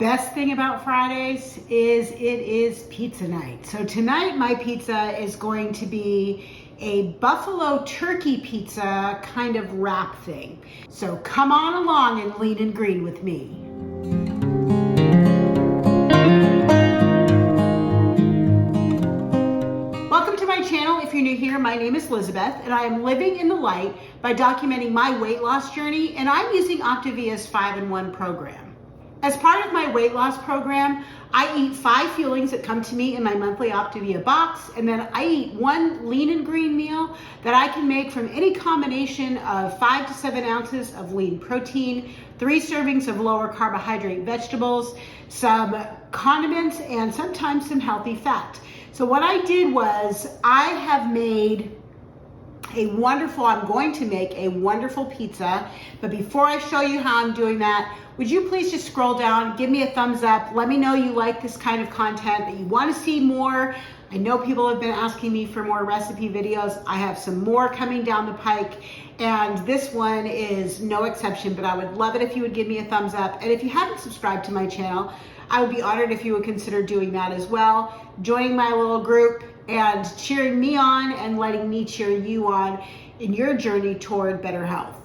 best thing about Fridays is it is pizza night. So tonight my pizza is going to be a buffalo turkey pizza kind of wrap thing. So come on along and lean and green with me. Welcome to my channel. If you're new here, my name is Lizabeth and I am living in the light by documenting my weight loss journey, and I'm using Optavia's 5-in-1 program. As part of my weight loss program, I eat 5 fuelings that come to me in my monthly Optavia box, and then I eat 1 lean and green meal that I can make from any combination of 5 to 7 ounces of lean protein, 3 servings of lower carbohydrate vegetables, some condiments, and sometimes some healthy fat. So what I did was I have made I'm going to make a wonderful pizza, but before I show you how I'm doing that, would you please just scroll down, give me a thumbs up, let me know you like this kind of content, that you want to see more. I know people have been asking me for more recipe videos. I have some more coming down the pike, and this one is no exception, but I would love it if you would give me a thumbs up. And if you haven't subscribed to my channel, I would be honored if you would consider doing that as well, joining my little group and cheering me on and letting me cheer you on in your journey toward better health.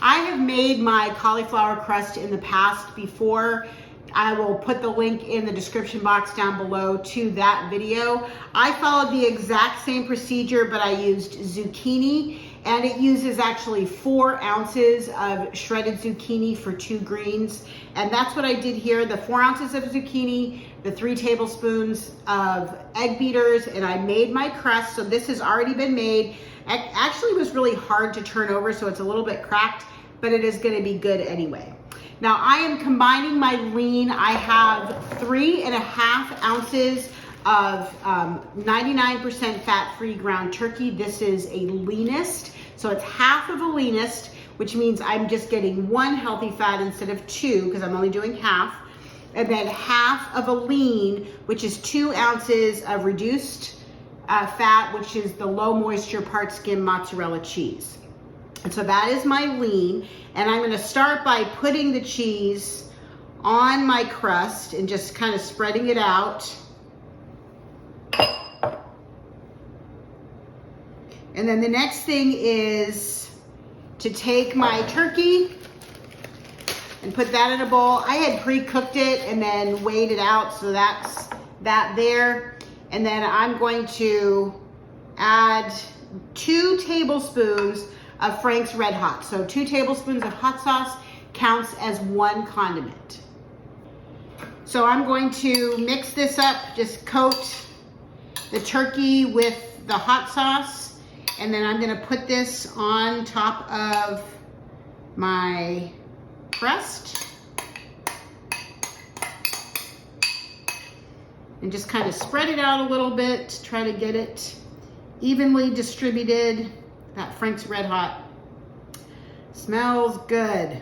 I have made my cauliflower crust in the past before. I will put the link in the description box down below to that video. I followed the exact same procedure, but I used zucchini, and it uses actually 4 ounces of shredded zucchini for 2 greens. And that's what I did here, the 4 ounces of zucchini, the 3 tablespoons of egg beaters, and I made my crust. So this has already been made. It actually was really hard to turn over, so it's a little bit cracked, but it is gonna be good anyway. Now I am combining my lean. I have 3.5 ounces of 99% fat-free ground turkey. This is a leanest, so it's half of a leanest, which means I'm just getting 1 healthy fat instead of 2, because I'm only doing half. And then half of a lean, which is 2 ounces of reduced fat, which is the low moisture part skim mozzarella cheese. And so that is my lean, and I'm gonna start by putting the cheese on my crust and just kind of spreading it out. And then the next thing is to take my turkey and put that in a bowl. I had pre-cooked it and then weighed it out, so that's that there. And then I'm going to add 2 tablespoons of Frank's Red Hot. So 2 tablespoons of hot sauce counts as 1 condiment. So I'm going to mix this up, just coat the turkey with the hot sauce, and then I'm gonna put this on top of my crust and just kind of spread it out a little bit, try to get it evenly distributed. That Frank's Red Hot smells good.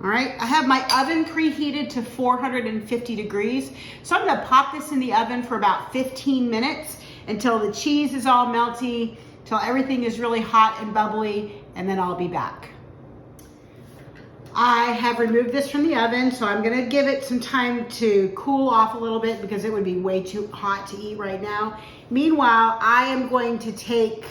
All right, I have my oven preheated to 450 degrees. So I'm gonna pop this in the oven for about 15 minutes until the cheese is all melty, till everything is really hot and bubbly, and then I'll be back. I have removed this from the oven, so I'm gonna give it some time to cool off a little bit because it would be way too hot to eat right now. Meanwhile, I am going to take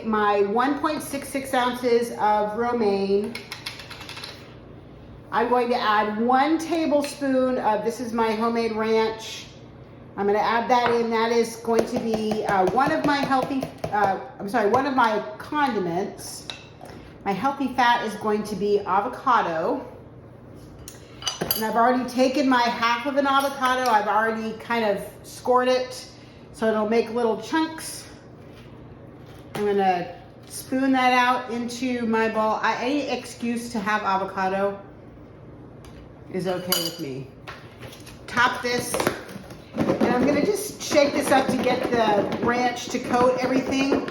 my 1.66 ounces of romaine. I'm going to add 1 tablespoon of, this is my homemade ranch. I'm going to add that in. That is going to be one of my condiments. My healthy fat is going to be avocado. And I've already taken my half of an avocado. I've already kind of scored it so it'll make little chunks. I'm going to spoon that out into my bowl. Any excuse to have avocado is okay with me. Top this, and I'm gonna just shake this up to get the ranch to coat everything.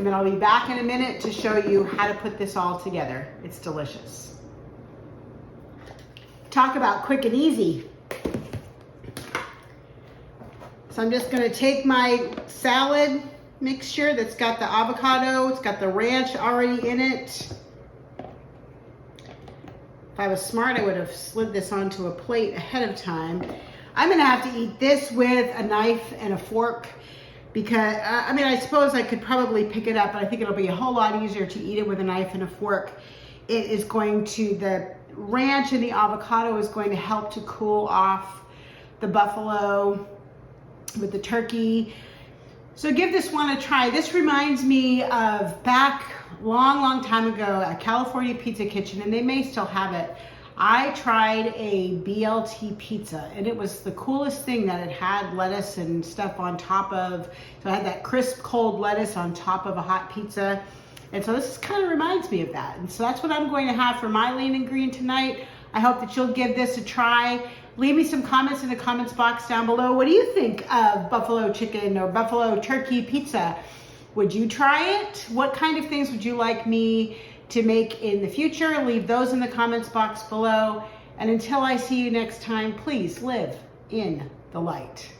And then I'll be back in a minute to show you how to put this all together. It's delicious. Talk about quick and easy. So I'm just gonna take my salad mixture that's got the avocado, it's got the ranch already in it. If I was smart, I would have slid this onto a plate ahead of time. I'm gonna have to eat this with a knife and a fork because, I mean, I suppose I could probably pick it up, but I think it'll be a whole lot easier to eat it with a knife and a fork. It is going to, the ranch and the avocado is going to help to cool off the buffalo with the turkey. So give this one a try. This reminds me of back long time ago at California Pizza Kitchen, and they may still have it. I tried a BLT pizza, and it was the coolest thing that it had lettuce and stuff on top of, so I had that crisp cold lettuce on top of a hot pizza. And so this kind of reminds me of that. And so that's what I'm going to have for my lean and green tonight. I hope that you'll give this a try. Leave me some comments in the comments box down below. What do you think of buffalo chicken or buffalo turkey pizza? Would you try it? What kind of things would you like me to make in the future? Leave those in the comments box below. And until I see you next time, please live in the light.